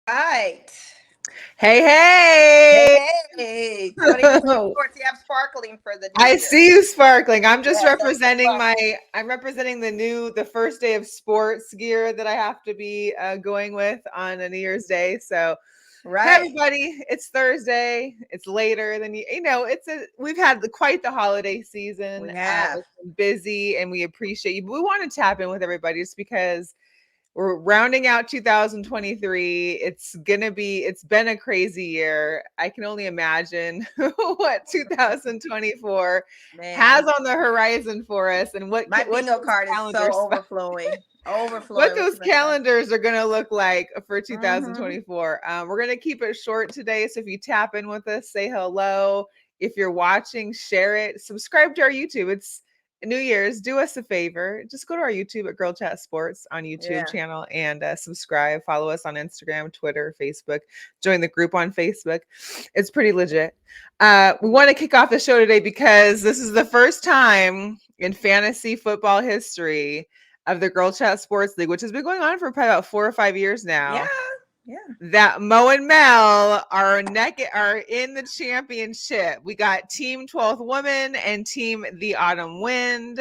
Right. Hey, Hey, hey. hey, 2024. See, I'm sparkling for the new I year. see you sparkling. Yes, I'm so I'm representing the first day of sports gear that I have to be going with on a New Year's Day. So, hey right. everybody, it's Thursday. It's later than we've had quite the holiday season. We have. It's been busy and we appreciate you. But we want to tap in with everybody just because we're rounding out 2023. It's been a crazy year. I can only imagine what 2024 has Man, on the horizon for us and my what bingo those card is so calendars overflowing. what Overflowing with those too much stuff. calendars are going to look like for Mm-hmm. 2024. We're going to keep it short today, so if you tap in with us, say hello. If you're watching, share it, subscribe to our YouTube. It's New Year's. Do us a favor, just go to our YouTube at Girl Chat Sports on YouTube Yeah. channel and subscribe. Follow us on Instagram, Twitter, Facebook. Join the group on Facebook. It's pretty legit. We want to kick off the show today because this is the first time in fantasy football history of the Girl Chat Sports League, which has been going on for probably about 4 or 5 years Yeah. now, Yeah. that Mo and Mel are in the championship. We got Team 12th Woman and Team The Autumn Wind.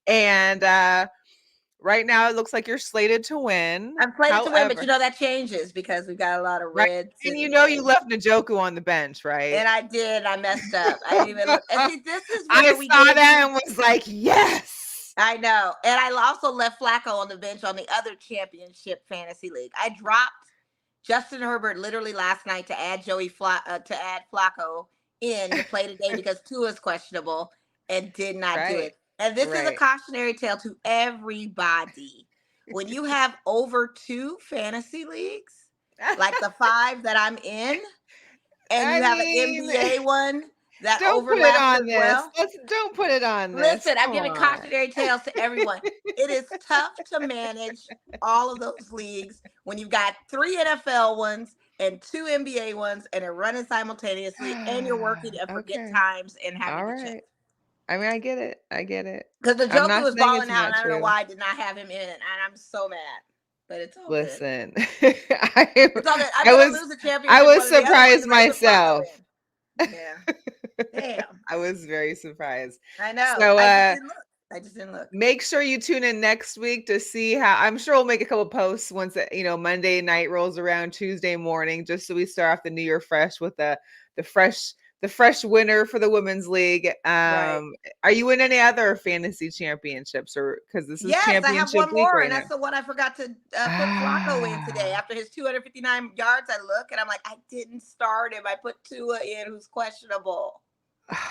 And right now it looks like you're slated to win. I'm slated to win, but However, you know that changes because we've got a lot of right. reds And you and left Njoku on the bench, right? and I did. I messed up. I didn't even look. And see, this is I where we saw get that into. and was like, yes. I know. And I also left Flacco on the bench on the other championship fantasy league. I dropped Justin Herbert literally last night to add to add Flacco in to play today because Tua is questionable and did not do Right. it. And this is a Right. cautionary tale to everybody. When you have over two fantasy leagues, like the five that I'm in, and I you have an mean, NBA one that don't put it overlaps on as this. well, Don't put it on this. listen, I'm Come giving on. cautionary tales to everyone. It is tough to manage all of those leagues when you've got three NFL ones and two NBA ones and they're running simultaneously and you're working and forget Okay. times and having All to check. right. I mean, I get it. I get it. Because the I'm Joker not was saying balling it's out not and I don't know true. why I did not have him in. And I'm so mad. But it's all good. Listen, I, It's all good. I'm I going to was lose the I championship was one of the other ones surprised and I put Flacco myself. in. Yeah. Damn. I was very surprised. I know. So I just didn't look. I just didn't look. make sure you tune in next week to see how I'm sure we'll make a couple posts once Monday night rolls around, Tuesday morning, just so we start off the new year fresh with the fresh the fresh winner for the women's league. Right. Are you in any other fantasy championships, or because this is Yes, I have championship one week more, right and now? that's the one I forgot to put Flacco in today. Ah, After his 259 yards, I look and I'm like, I didn't start him. I put Tua in, who's questionable.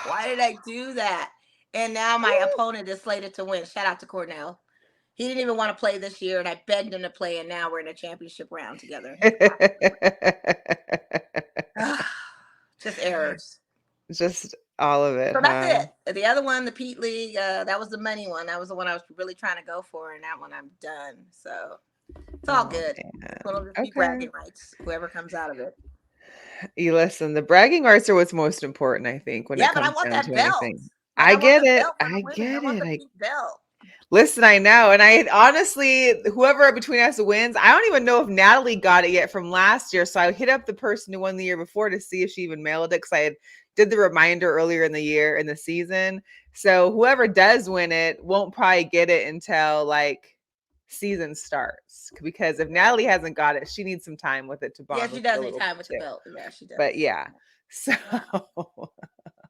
Why did I do that? And now my opponent is slated to win. Shout out to Cornell. He didn't even want to play this year, and I begged him to play, and now we're in a championship round together. He has to. Just errors. just all of it, So that's huh? it. The other one, the Pete League, that was the money one. That was the one I was really trying to go for, and that one I'm done. So it's all Oh good. man. It'll just be Okay. bragging rights, whoever comes out of it. You listen, the bragging rights are what's most important, I think, when it Yeah, but I comes want down that to belt. anything. Like I I want get the it. belt for the I women. I get want it. the pink belt. Listen, I know. And I honestly, whoever between us wins, I don't even know if Natalie got it yet from last year. So I hit up the person who won the year before to see if she even mailed it because I had did the reminder earlier in the year in the season. So whoever does win it won't probably get it until like season starts. Because if Yeah. Natalie hasn't got it, she needs some time with it to Yeah, bond she with it does a need little time bit with the too. belt. Yeah, she But does. yeah. So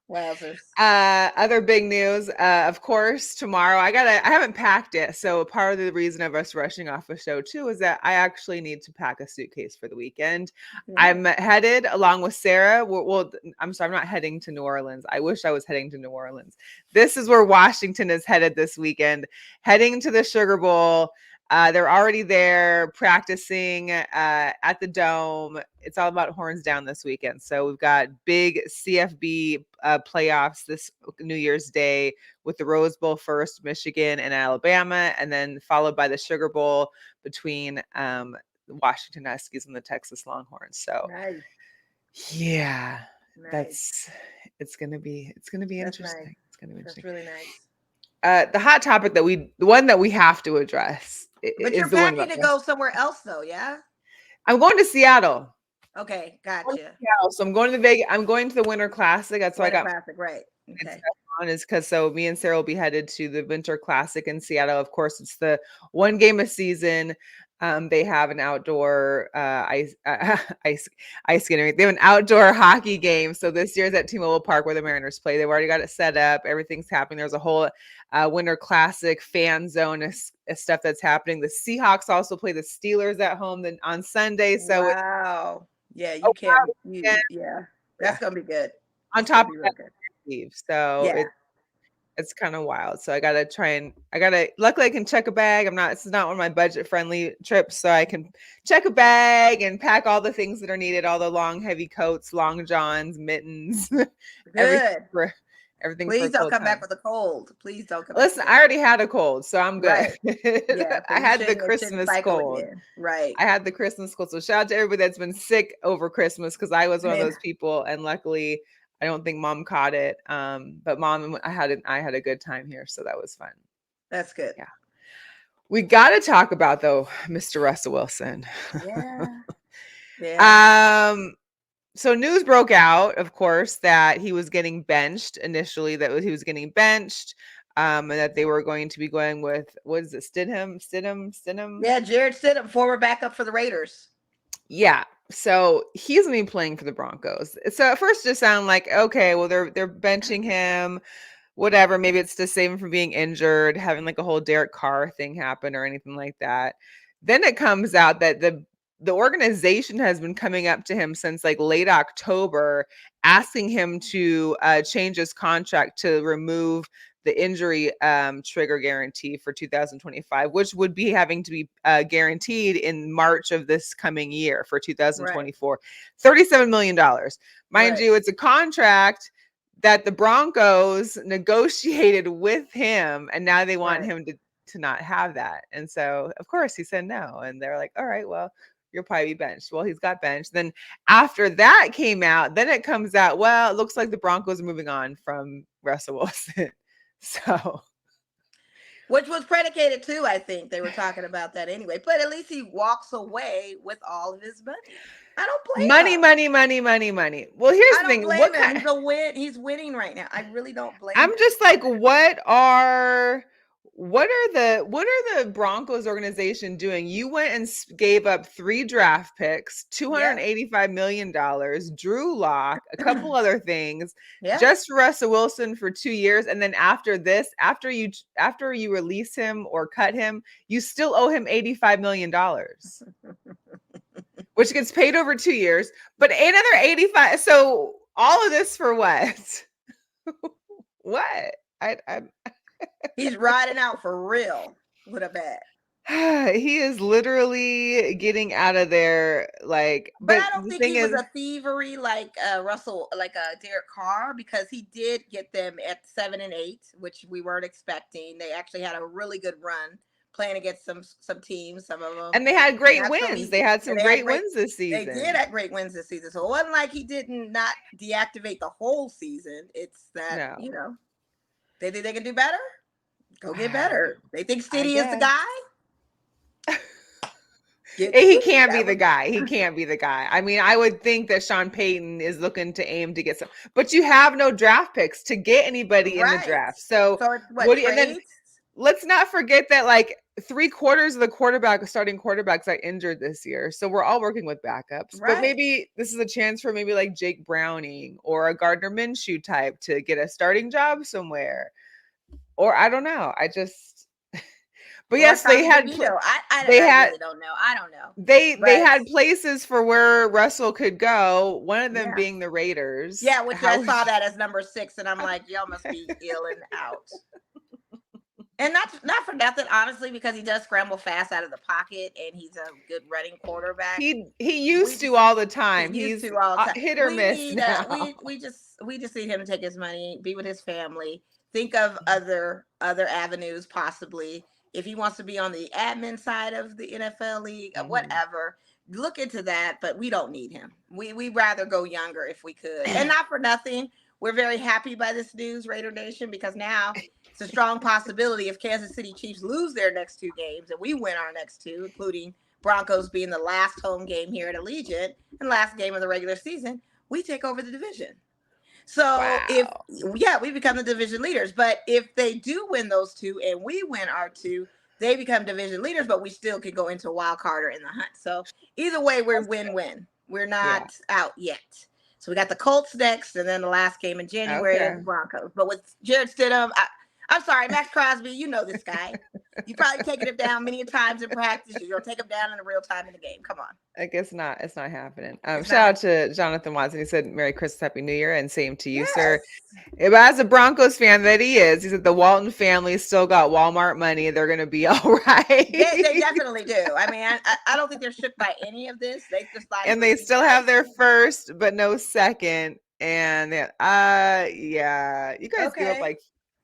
Wowzers. other big news, of course, tomorrow I haven't packed it. So part of the reason of us rushing off a show too is that I actually need to pack a suitcase for the weekend. Yeah. I'm headed along with Sarah. I'm sorry, I'm not heading to New Orleans. I wish I was heading to New Orleans. This is where Washington is headed this weekend, heading to the Sugar Bowl. They're already there practicing at the Dome. It's all about horns down this weekend. So we've got big CFB playoffs this New Year's Day with the Rose Bowl first, Michigan and Alabama, and then followed by the Sugar Bowl between Washington Huskies and the Texas Longhorns. So Nice. yeah, Nice. that's it's gonna be That's nice. interesting. It's gonna be That's interesting. really nice. The hot topic the one that we have to address But you're is the one packing about to the go somewhere else though, yeah? I'm going to Seattle. Okay, Going to gotcha. Seattle. So I'm going to the Vegas. I'm going to the Winter Classic. That's why I Winter got Classic, right? and Okay. stuff on is because so me and Sarah will be headed to the Winter Classic in Seattle. Of course, it's the one game a season. They have an outdoor ice ice skating. They have an outdoor hockey game. So this year's at T-Mobile Park where the Mariners play. They've already got it set up. Everything's happening. There's a whole Winter Classic fan zone stuff that's happening. The Seahawks also play the Steelers at home on Sunday. So it's Wow. Yeah, a you can't. wild You weekend. yeah, Yeah. that's gonna be good. On It's gonna top be of real that, good. Eve. So Yeah, it's kind of wild. So I gotta luckily I can check a bag. This is not one of my budget friendly trips. So I can check a bag and pack all the things that are needed, all the long, heavy coats, long johns, mittens, everything good. for everything for Please a don't cold come back time. with a cold. Please don't come back Listen, with a I already cold. had a cold, so I'm good. Right. Yeah. So I you had the shouldn't Christmas cycle cold. again. Right. I had the Christmas cold. So shout out to everybody that's been sick over Christmas because I was one of And those people, and luckily I don't think mom caught it. But mom, I had a good time here, so that was fun. that's good. Yeah. We got to talk about though, Mr. Russell Wilson. Yeah. Yeah. um, so news broke out, of course, that he was getting benched initially. He was getting benched, and that they were going to be going with what is it, Stidham? Yeah. Jared Stidham, former backup for the Raiders. Yeah. So he's gonna be playing for the Broncos. So at first, it just sounded like okay, well they're benching him, whatever. Maybe it's to save him from being injured, having like a whole Derek Carr thing happen or anything like that. Then it comes out that the organization has been coming up to him since like late October, asking him to change his contract to remove the injury trigger guarantee for 2025, which would be having to be guaranteed in March of this coming year for Right. 2024. $37 million. Mind Right. you, it's a contract that the Broncos negotiated with him, and now they want Right. him to not have that. And so, of course, he said no. And they're like, all right, well, you'll probably be benched. Well, he's got benched. Then after that came out, then it comes out, well, it looks like the Broncos are moving on from Russell Wilson. So Which was predicated too, I think. They were talking about that anyway. But at least he walks away with all of his money. I don't blame money, him. money, money, money, money. Well, here's I the don't thing. blame What him. kind He's winning right now. I really don't blame I'm him. just like, what are the Broncos organization doing? You went and gave up 3 draft picks, Yeah. $285 million, Drew Lock, a couple other things, Yeah. just for Russell Wilson for 2 years, and then after this, after you release him or cut him, you still owe him $85 million, which gets paid over 2 years, but another 85. So all of this for what? What? I He's riding out for real with a bat. he is literally getting out of there like But but I don't the think thing he was is a thievery like Russell, like Derek Carr, because he did get them at 7-8, which we weren't expecting. They actually had a really good run playing against some teams, some of them and they had great not so wins. They easy. had And some great wins this they did season. have great wins this season. So it wasn't like he didn't not deactivate the whole season. It's that, No. they think they can do better. Go get better. They think I Stiddy is the guess. guy. Get He Stiddy. can't be That the was guy. He can't be the guy. I mean, I would think that Sean Payton is looking to aim to get some, but you have no draft picks to get anybody in the right. draft. So So it's what what do you, and then trades? let's not forget that like 3/4 of the starting quarterbacks got injured this year. So we're all working with backups. But Right. maybe this is a chance for maybe like Jake Browning or a Gardner Minshew type to get a starting job somewhere. Or I don't know. But Or yes, Tommy DeVito. they I had really don't know. I don't know. they But had places for where Russell could go, one of them yeah. being the Raiders. Yeah, which I How would saw you that as number 6, and I'm like, y'all must be ill and out. And not for nothing, honestly, because he does scramble fast out of the pocket, and he's a good running quarterback. he We used to just all the He time. used He's to all the time. hit or We miss need now. we just need him to take his money, be with his family, think of other avenues possibly. If he wants to be on the admin side of the NFL league, Mhm. whatever, look into that. But we don't need him. We rather go younger if we could. And not for nothing, we're very happy by this news, Raider Nation, because now it's a strong possibility if Kansas City Chiefs lose their next 2 games and we win our next 2, including Broncos being the last home game here at Allegiant and last game of the regular season, we take over the division. So if Wow. yeah, we become the division leaders. But if they do win those two and we win our two, they become division leaders, but we still could go into a wild card or in the hunt. So either way, we're win-win. We're Yeah. not out yet. So we got the Colts next, and then the last game in January is Okay. the Broncos. But with Jared Stidham, I'm sorry, Max Crosby, you know this guy. You probably taken him down many times in practice. You're gonna take him down in the real time in the game. Come on. I guess not. It's not happening. It's not Shout out happening. to Jonathan Watson. He said, "Merry Christmas, Happy New Year," and same to you, sir. Yes. As a Broncos fan that he said the Walton family still got Walmart money. They're gonna be all They right, definitely do. I mean, I don't think they're shook by any of this. They just like and for they you still have guys. their first, but no second. And yeah, you guys gave up Okay. like,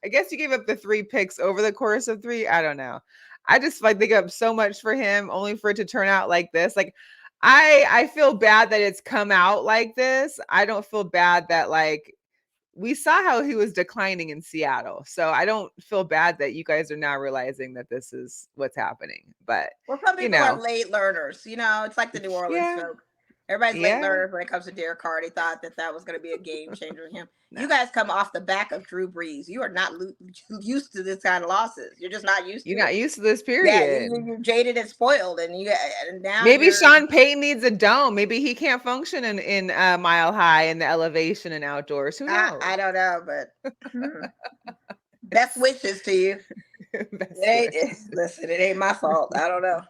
I guess you gave up the 3 picks over the course of 3. I don't know. I just like they gave up so much for him, only for it to turn out like this. Like, I feel bad that it's come out like this. I don't feel bad that like we saw how he was declining in Seattle. So I don't feel bad that you guys are now realizing that this is what's happening. But, Well, some you people are know, late learners. It's like the New Orleans yeah, joke. Everybody's late yeah. learners when it comes to Derek Carr. They thought that was going to be a game changer for him. No, You guys come off the back of Drew Brees. You are not used to this kind of losses. You're just not used to you're it. not used to this Yeah, period. you're jaded and spoiled, and now Maybe you're. Sean Payton needs a dome. Maybe he can't function in Mile High in the elevation and outdoors. Who knows? I don't know, but best wishes to you. Best wishes. Listen, it ain't my fault. I don't know.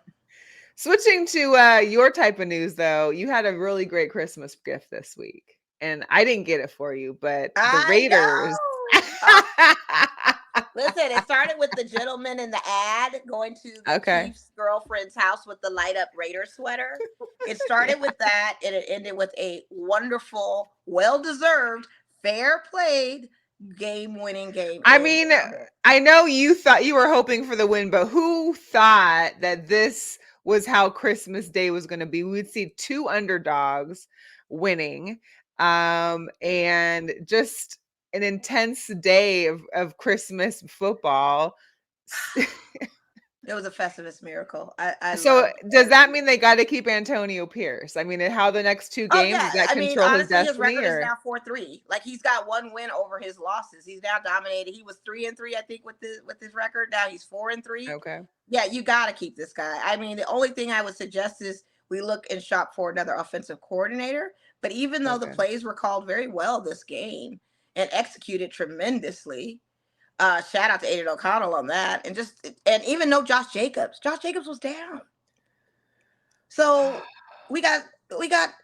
Switching to your type of news, though, you had a really great Christmas gift this week, and I didn't get it for you, but the I Raiders. know. Listen, it started with the gentleman in the ad going to the Okay. Chief's girlfriend's house with the light up Raider sweater. It started Yeah. with that, and it ended with a wonderful, well deserved, fair played, game winning game I in mean, Arrowhead. I know you thought you were hoping for the win, but who thought that this was how Christmas Day was going to be? We'd see 2 underdogs winning, and just an intense day of Christmas football. It was a Festivus miracle. I So loved does every that mean minute. they got to keep Antonio Pierce? I mean, how the next 2 Oh games yeah, does that I mean control his honestly, his destiny record is or now 4-3. Like he's got one win over his losses. He's now dominated. He was 3-3, I think, with his record. Now he's 4-3. okay? Yeah, you got to keep this guy. I mean, the only thing I would suggest is we look and shop for another offensive coordinator. But even though the Okay. plays were called very well this game and executed tremendously, shout out to Aiden O'Connell on that. And even though Josh Jacobs was down. So we got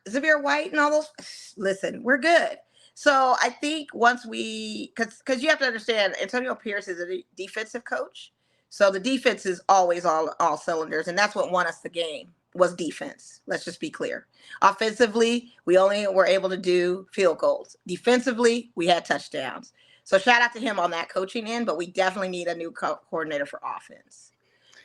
Xavier White and all those. Listen, we're good. So I think once because you have to understand, Antonio Pierce is a defensive coach, so the defense is always all cylinders, and that's what won us the game was defense. Let's just be clear. Offensively, we only were able to do field goals. Defensively, we had touchdowns. So shout out to him on that coaching end, but we definitely need a new coordinator for offense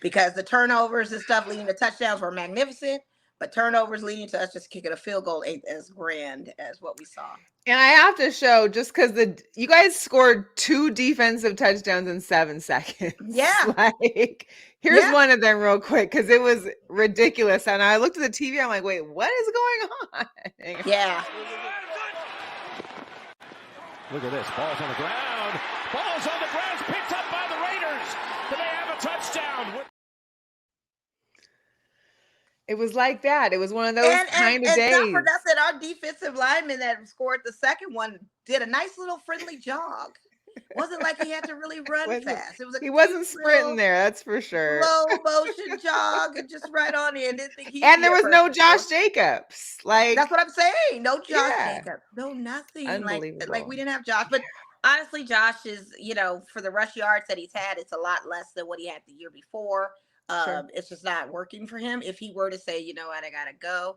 because the turnovers and stuff leading to touchdowns were magnificent, but turnovers leading to us just kicking a field goal ain't as grand as what we saw. And I have to show just because you guys scored 2 defensive touchdowns in 7 seconds. Yeah. Like, here's Yeah. one of them real quick because it was ridiculous. And I looked at the TV, I'm like, wait, what is going on? Yeah. Look at this. Ball's on the ground. Ball's on the ground. It's picked up by the Raiders. Do they have a touchdown? It was like that. It was one of those kind of And not for days. nothing, our defensive lineman that scored the second one did a nice little friendly jog. Wasn't like he had to really run fast. It was a He wasn't cute sprinting little there, that's for sure. slow motion jog and just right on in. Didn't think he'd And be there a was no person Josh for. Jacobs. Like, That's what I'm saying. No Josh yeah, Jacobs. No nothing. Like unbelievable. we didn't have Josh. But honestly, Josh is, for the rush yards that he's had, it's a lot less than what he had the year before. Sure. It's just not working for him. If he were to say, you know what, I gotta go,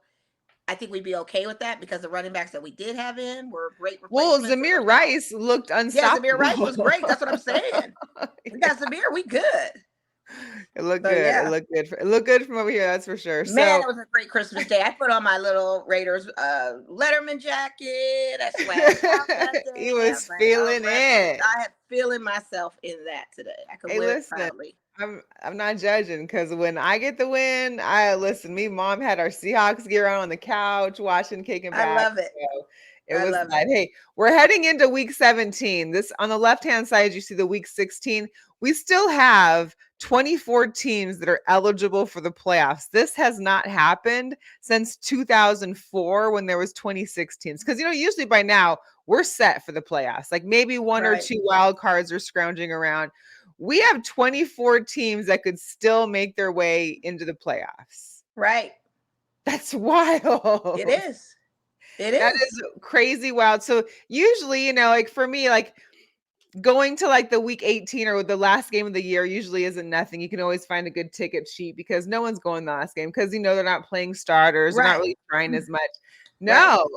I think we'd be okay with that because the running backs that we did have in were great Well, replacements. Zamir Rice looked Yeah, Zamir Rice unstoppable. was great. That's what I'm saying. We got Zamir, we good. It looked So good. It yeah. looked good. It looked good from over here, that's for sure. Man, So it was a great Christmas day. I put on my little Raiders Letterman jacket. I swagged out that day. he I was like, feeling it. I had feeling myself in that today. I could Hey, wear it listen, proudly. I'm not judging because when I get the win, I listen. Me, mom had our Seahawks gear on the couch, watching, kicking I back. love it. So it I was love that. it. Hey, we're heading into week 17. This on the left-hand side, you see the week 16. We still have 24 teams that are eligible for the playoffs. This has not happened since 2004 when there was 26 teams. Because usually by now we're set for the playoffs. Like maybe one or Right. two wild cards are scrounging around. We have 24 teams that could still make their way into the playoffs. Right. That's wild. It is. It That is. is crazy wild. So usually, like for me, like going to like the week 18 or the last game of the year usually isn't nothing. You can always find a good ticket cheap because no one's going the last game because they're not playing starters. They're not Right. really trying as much. Right. No,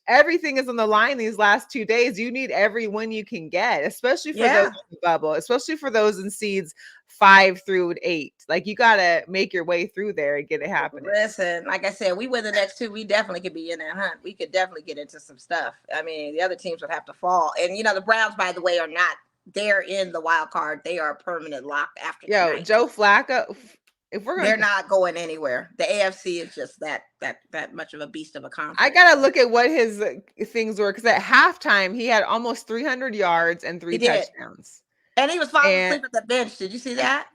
everything is on the line these last 2 days. You need every win you can get, especially for those Yeah. in the bubble, especially for those in seeds 5 through 8. Like you gotta make your way through there and get it happening. Listen, like I said, we win the next two. We definitely could be in that hunt. We could definitely get into some stuff. I mean, the other teams would have to fall. And the Browns, by the way, are not. They're in the wild card. They are a permanent lock after Yo, tonight. Joe Flacco. If we're They're gonna, not going anywhere. The AFC is just that much of a beast of a conference. I gotta look at what his things were because at halftime he had almost 300 yards and 3 He did. touchdowns. And he was falling And asleep at the bench. Did you see that?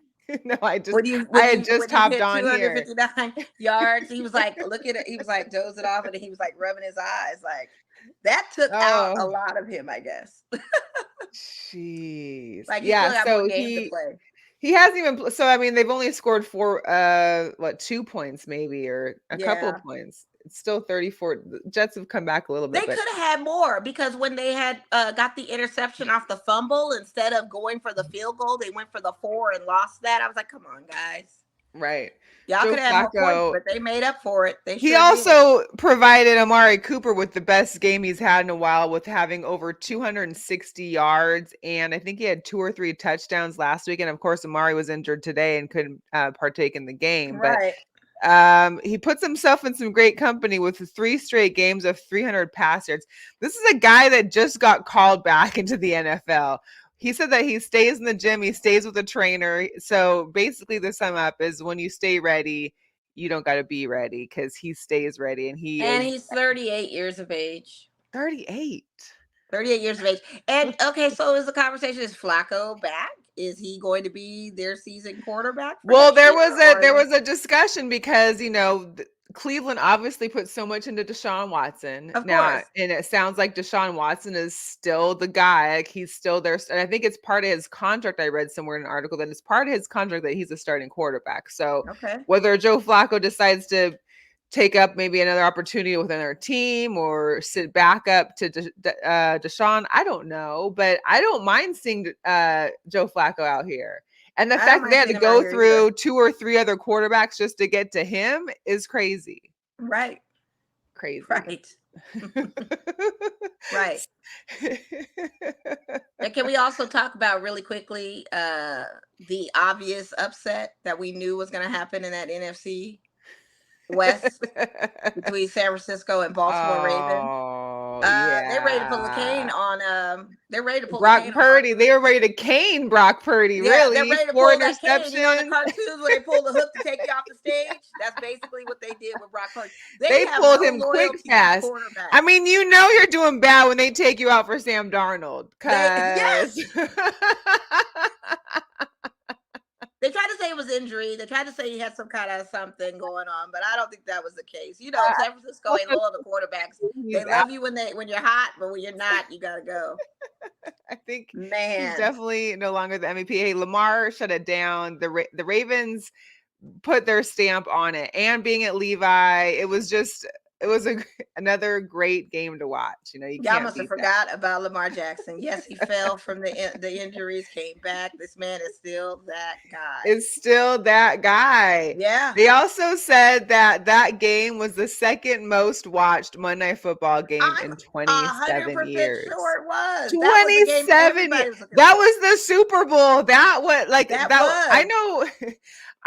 no, I When had just you hopped hit on here. 259 yards, he was like, look at it. He was like dozing off and he was like rubbing his eyes. Like that took out a Oh, lot of him, I guess. jeez. Like he still Yeah, got so more games to play. he hasn't even so I mean they've only scored 2 points maybe or a couple Yeah. of points. It's still 34. The Jets have come back a little They bit, but could have had more because when they had got the interception off the fumble, instead of going for the field goal, they went for the 4 and lost that. I was like, come on, guys. right. Y'all Joe could have had more points, Flacco, but they made up for it. They he sure did. also provided Amari Cooper with the best game he's had in a while with having over 260 yards. And I think he had 2 or 3 touchdowns last week. And of course, Amari was injured today and couldn't partake in the game. Right. But he puts himself in some great company with 3 straight games of 300 pass yards. This is a guy that just got called back into the NFL. He said that he stays in the gym, he stays with a trainer. So basically, the sum up is when you stay ready, you don't got to be ready because he stays ready. And He's 38 years of age. 38. 38 years of age. And okay, so is the conversation, is Flacco back? Is he going to be their season quarterback? Well, there was a discussion because Cleveland obviously put so much into Deshaun Watson. Of Now, course. and it sounds like Deshaun Watson is still the guy. Like he's still there. And I think it's part of his contract. I read somewhere in an article that it's part of his contract that he's a starting quarterback. So Okay. whether Joe Flacco decides to take up maybe another opportunity with another team or sit back up to Deshaun, I don't know. But I don't mind seeing Joe Flacco out here. And the fact that they had to go through 2 or 3 other quarterbacks just to get to him is crazy. Right. Crazy. Right. Right. And can we also talk about really quickly the obvious upset that we knew was going to happen in that NFC West between San Francisco and Baltimore Ravens? Yeah. They're ready to pull the cane on. They're ready to pull Brock the cane Purdy. They were ready to cane Brock Purdy. Yeah, really, they're ready to 4 pull that cane. interceptions. The cartoons where they pull the hook to take you off the stage. That's basically what they did with Brock Purdy. They pulled him quick fast. I mean, you're doing bad when they take you out for Sam Darnold. Yes. They tried to say it was injury. They tried to say he had some kind of something going on, but I don't think that was the case. San Francisco ain't loyal to quarterbacks. They love you when you're hot, but when you're not, you gotta go. I think he's definitely no longer the MVP. Hey, Lamar shut it down. The Ravens put their stamp on it, and being at Levi, it was another great game to watch. Y'all must have forgot about Lamar Jackson. Yes, he fell from the injuries, came back. This man is still that guy. Is still that guy. Yeah. They also said that game was the second most watched Monday Night Football game in 27 years. Sure it was. 27 years. That was the Super Bowl. That was like that. I know.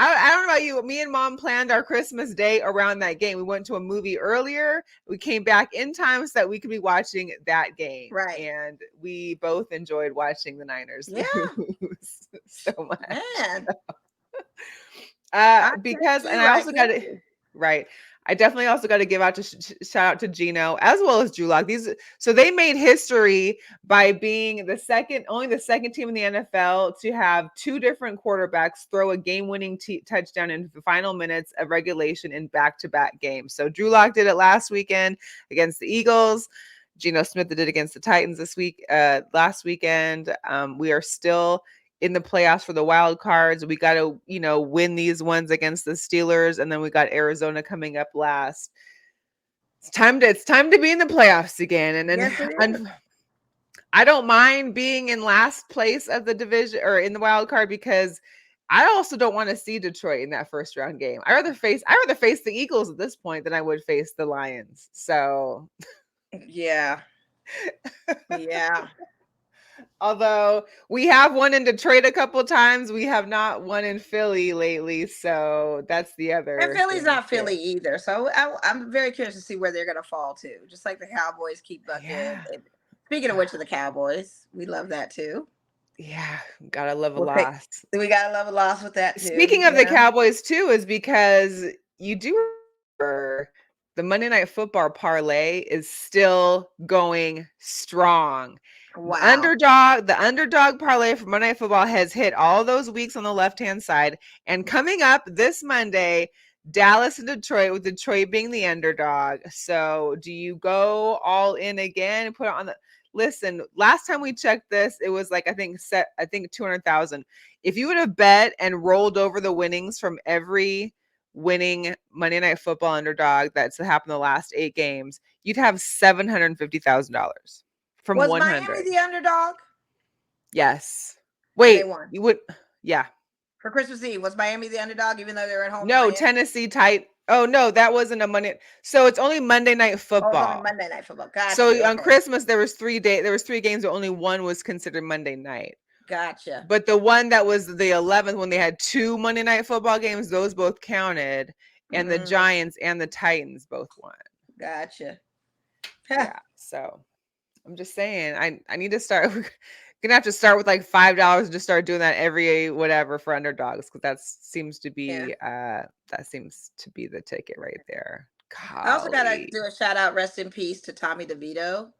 I don't know about you. Me and Mom planned our Christmas day around that game. We went to a movie earlier. We came back in time so that we could be watching that game. Right. And we both enjoyed watching the Niners lose so much. Man. Because, and I also got to, right. I definitely also got to give out to shout out to Gino as well as Drew Lock. So they made history by being only the second team in the NFL to have two different quarterbacks throw a game-winning touchdown in the final minutes of regulation in back-to-back games. So Drew Lock did it last weekend against the Eagles. Geno Smith did it against the Titans last weekend. We are still in the playoffs for the wild cards. We got to, win these ones against the Steelers, and then we got Arizona coming up last. It's time to be in the playoffs again. And then yes, I don't mind being in last place of the division or in the wild card because I also don't want to see Detroit in that first round game. I rather face the Eagles at this point than I would face the Lions. So yeah. Although we have won in Detroit a couple times, we have not won in Philly lately. So that's the other. And Philly's not Philly either. So I'm very curious to see where they're going to fall to. Just like the Cowboys keep bucking. Yeah. Speaking of which, of the Cowboys, we love that too. Yeah, gotta love a loss. We gotta love a loss with that too. Speaking of the Cowboys too, is because you do remember the Monday Night Football parlay is still going strong. Wow. The underdog parlay for Monday Night Football has hit all those weeks on the left-hand side. And coming up this Monday, Dallas and Detroit, with Detroit being the underdog. So do you go all in again and put it on the listen? Last time we checked this, it was like I think 200,000. If you would have bet and rolled over the winnings from every winning Monday Night Football underdog that's happened the last 8 games, you'd have $750,000 from was 100. Miami the underdog? Yes. Wait, you would? Yeah. For Christmas Eve, was Miami the underdog even though they were at home? No, Tennessee tight. Oh no, that wasn't a Monday. So it's only Monday Night Football. Oh, it's only Monday Night Football. Gotcha. So on Christmas there was 3 games, but only one was considered Monday night. Gotcha. But the one that was the 11th when they had 2 Monday Night Football games, those both counted, and the Giants and the Titans both won. Gotcha. Yeah. So I'm just saying, I need to start. We're gonna have to start with like $5 and just start doing that every whatever for underdogs, because that seems to be the ticket right there. Golly. I also gotta do a shout out, rest in peace, to Tommy DeVito.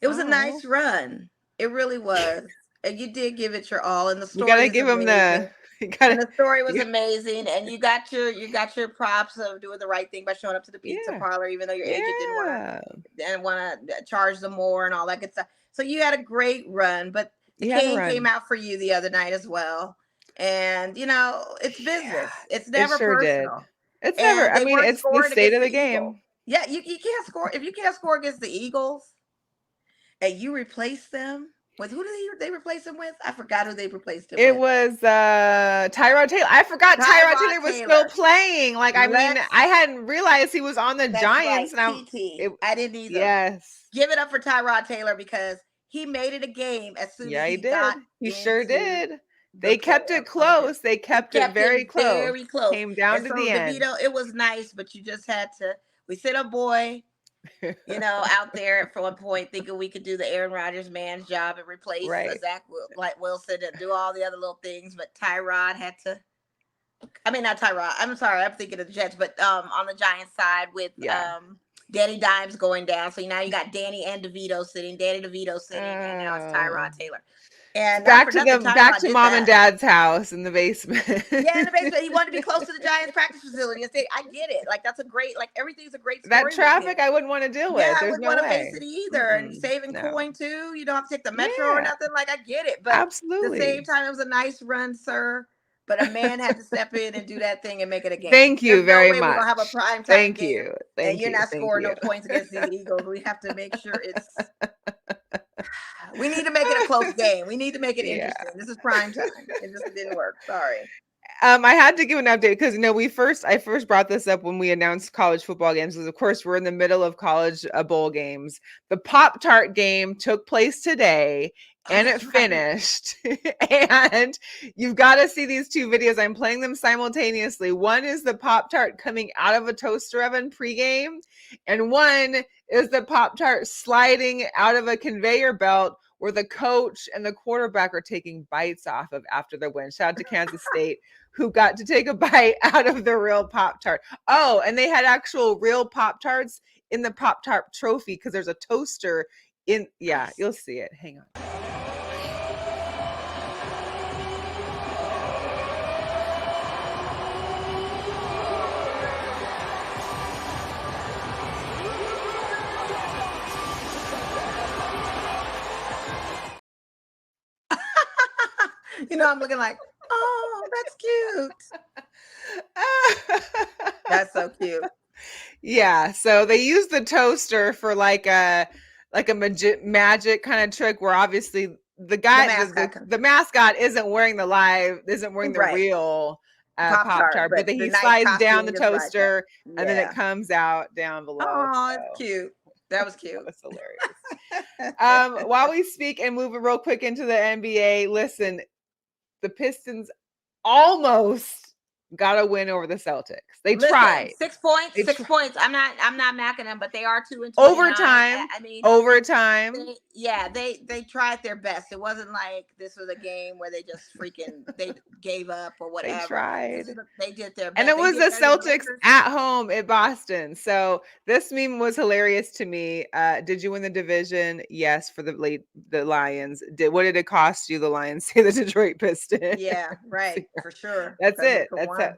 It was a nice run. It really was. And you did give it your all, and the story. You gotta give him the. And the story was amazing, and you got your props of doing the right thing by showing up to the pizza parlor, even though your agent didn't want to charge them more and all that good stuff. So you had a great run, but the cane came out for you the other night as well. And it's business. It's never personal. It's never. I mean, it's the state of the game. Yeah, you can't score if you can't score against the Eagles, and you replace them. With who did they replace him with? I forgot who they replaced him with. It was Tyrod Taylor. I forgot Tyrod Taylor was still playing. Like, I mean, I hadn't realized he was on the Giants. Right. I didn't either. Yes. Give it up for Tyrod Taylor, because he made it a game as soon as he did. He sure did. They kept it close. They kept it very close. Very close. Came down to the end. It was nice, but you just had to. We sent a boy. Out there at one point thinking we could do the Aaron Rodgers man's job and replace Zach Wilson and do all the other little things, but Tyrod had to. I mean, not Tyrod. I'm sorry, I'm thinking of the Jets, but on the Giants side with Danny Dimes going down, so now you got Danny DeVito sitting, and now it's Tyrod Taylor. And back to mom and dad's house in the basement. Yeah, in the basement. He wanted to be close to the Giants practice facility. I get it. Like, that's a great, everything's a great story. That traffic I wouldn't want to deal with. Yeah, There's I wouldn't want to face it either. And saving coin too. You don't have to take the metro or nothing. Like, I get it. But absolutely. At the same time, it was a nice run, sir. But a man had to step in and do that thing and make it a game. Thank you very much. We're going to have a prime time Thank game. you. And you're not scoring no points against the Eagles. We have to make sure we need to make it a close game. We need to make it interesting. This is prime time. It just didn't work. Sorry. I had to give an update because I first brought this up when we announced college football games, because of course we're in the middle of college bowl games. The Pop-Tart game took place today, and it finished. And you've got to see these two videos. I'm playing them simultaneously. One is the Pop-Tart coming out of a toaster oven pregame, and one is the Pop-Tart sliding out of a conveyor belt where the coach and the quarterback are taking bites off of after the win. Shout out to Kansas State, who got to take a bite out of the real Pop-Tart. Oh, and they had actual real Pop-Tarts in the Pop-Tart trophy because there's a toaster in. Yeah, you'll see it. Hang on. I'm looking like, oh, that's cute. That's so cute. Yeah, so they use the toaster for like a magic kind of trick where obviously the mascot isn't wearing the real Pop-Tart, but then he slides down the toaster and then it comes out down below. Oh, it's cute. That was cute. That was hilarious. While we speak and move real quick into the NBA, listen, the Pistons almost got a win over the Celtics. They tried 6 points. 6 points. I'm not macking them, but they are 2-29. Overtime. I mean, overtime. They tried their best. It wasn't like this was a game where they just they gave up or whatever. They tried. They did their best. And it was the Celtics at home at Boston. So this meme was hilarious to me. Did you win the division? Yes, for the Lions. What did it cost you? The Lions say the Detroit Pistons. Yeah, right, for sure. That's it.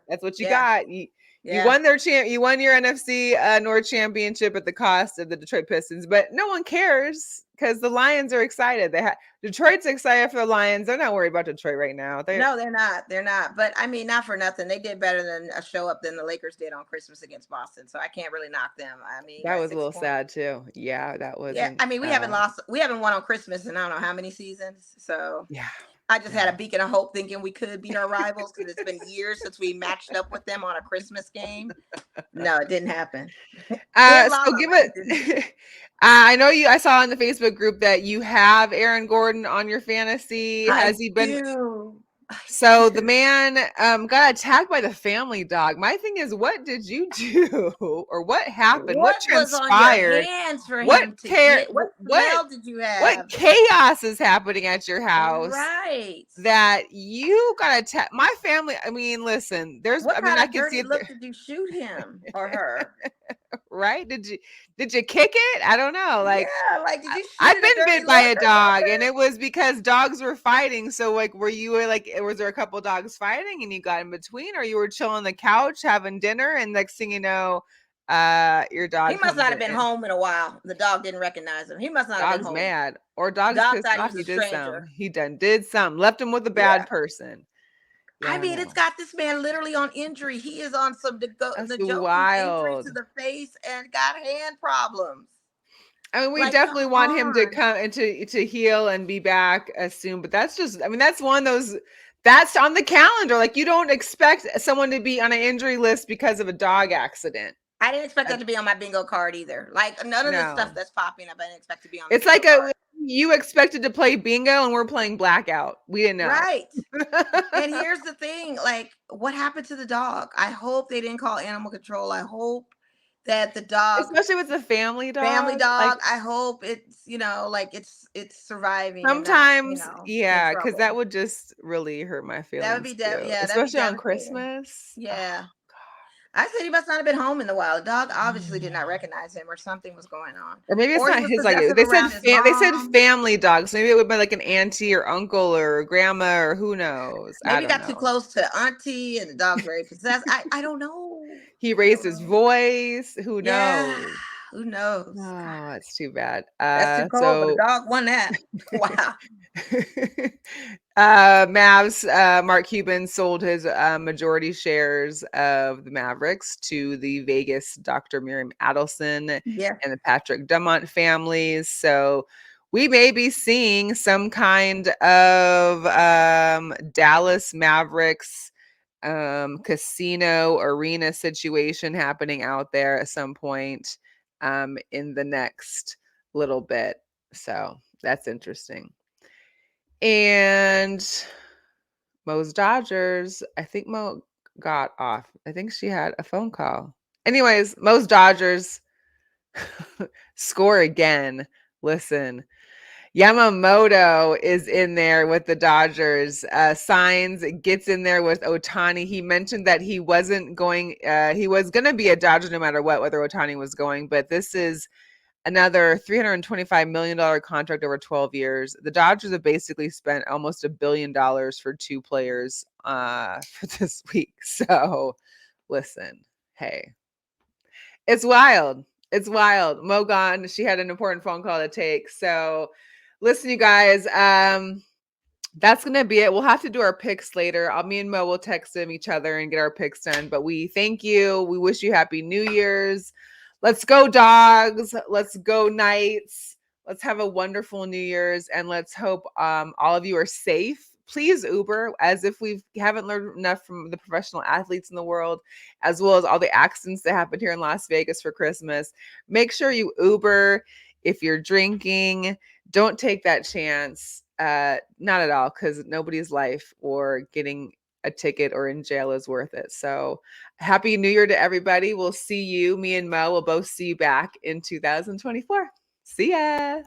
That's what you got. You won you won your NFC North Championship at the cost of the Detroit Pistons, but no one cares because the Lions are excited. Detroit's excited for the Lions. They're not worried about Detroit right now. No, they're not. They're not. But I mean, not for nothing. They did better than a show up than the Lakers did on Christmas against Boston. So I can't really knock them. I mean, that was a little sad too. Yeah, that was. Yeah, I mean, we haven't won on Christmas in I don't know how many seasons. So yeah. I just had a beacon of hope thinking we could beat our rivals because it's been years since we matched up with them on a Christmas game. No, it didn't happen. So give it. I know I saw in the Facebook group that you have Aaron Gordon on your fantasy. Has he been? So the man got attacked by the family dog. My thing is, what did you do, or what happened? What transpired? Was on your hands for him to get? What smell did you have? What chaos is happening at your house? Right. That you got attacked. My family. I mean, listen. I can see. Look, did you shoot him or her? Right? Did you kick it? I don't know. Like, did you shoot I've been bit by a dog, and it was because dogs were fighting. So, like, was there a couple dogs fighting, and you got in between, or you were chilling on the couch having dinner, and next thing you know, your dog. He must not have been home in a while. The dog didn't recognize him. He must not have been home. Dog's mad, or dog's pissed off. He did something. He did something. Left him with a bad person. I mean, it's got this man literally on injury. He is on some injury to the face and got hand problems. I mean, we definitely want him to come and to heal and be back soon. But that's just, I mean, that's one of those. That's on the calendar. Like, you don't expect someone to be on an injury list because of a dog accident. I didn't expect that to be on my bingo card either. Like, none of the stuff that's popping up, I didn't expect to be on. It's like you expected to play bingo and we're playing blackout. We didn't know. Right. And here's the thing, like, what happened to the dog? I hope they didn't call animal control. I hope that the dog, especially with the family dog, like, I hope it's, it's surviving. Sometimes, because that would just really hurt my feelings. That would be especially on Christmas. Yeah. I said he must not have been home in a while. The dog obviously did not recognize him, or something was going on. Or maybe it's not his. Like they said family dogs. Maybe it would be like an auntie or uncle or grandma or who knows. Maybe he got too close to auntie and the dog's very possessed. I don't know. He raised his voice. Who knows? Who knows? Oh, that's too bad. That's too cold, but the dog won that. Wow. Mavs, Mark Cuban sold his majority shares of the Mavericks to the Vegas Dr. Miriam Adelson and the Patrick Dumont families. So we may be seeing some kind of Dallas Mavericks casino arena situation happening out there at some point in the next little bit. So that's interesting. And Mo's Dodgers, I think Mo got off. I think she had a phone call. Anyways, Mo's Dodgers score again. Listen, Yamamoto is in there with the Dodgers. Signs gets in there with Ohtani. He mentioned that he wasn't going, he was going to be a Dodger no matter what, whether Ohtani was going, but this is another $325 million contract over 12 years. The Dodgers have basically spent almost $1 billion for 2 players for this week. So listen, hey, it's wild. It's wild. Mogon, she had an important phone call to take. So listen, you guys, that's going to be it. We'll have to do our picks later. Me and Mo will text each other and get our picks done. But we thank you. We wish you happy New Year's. Let's go Dogs. Let's go Knights. Let's have a wonderful New Year's. And let's hope all of you are safe. Please Uber, as if we haven't learned enough from the professional athletes in the world, as well as all the accidents that happened here in Las Vegas for Christmas. Make sure you Uber. If you're drinking, don't take that chance. Not at all, because nobody's life or getting a ticket or in jail is worth it. So happy New Year to everybody. We'll see you. Me and Mo will both see you back in 2024. See ya.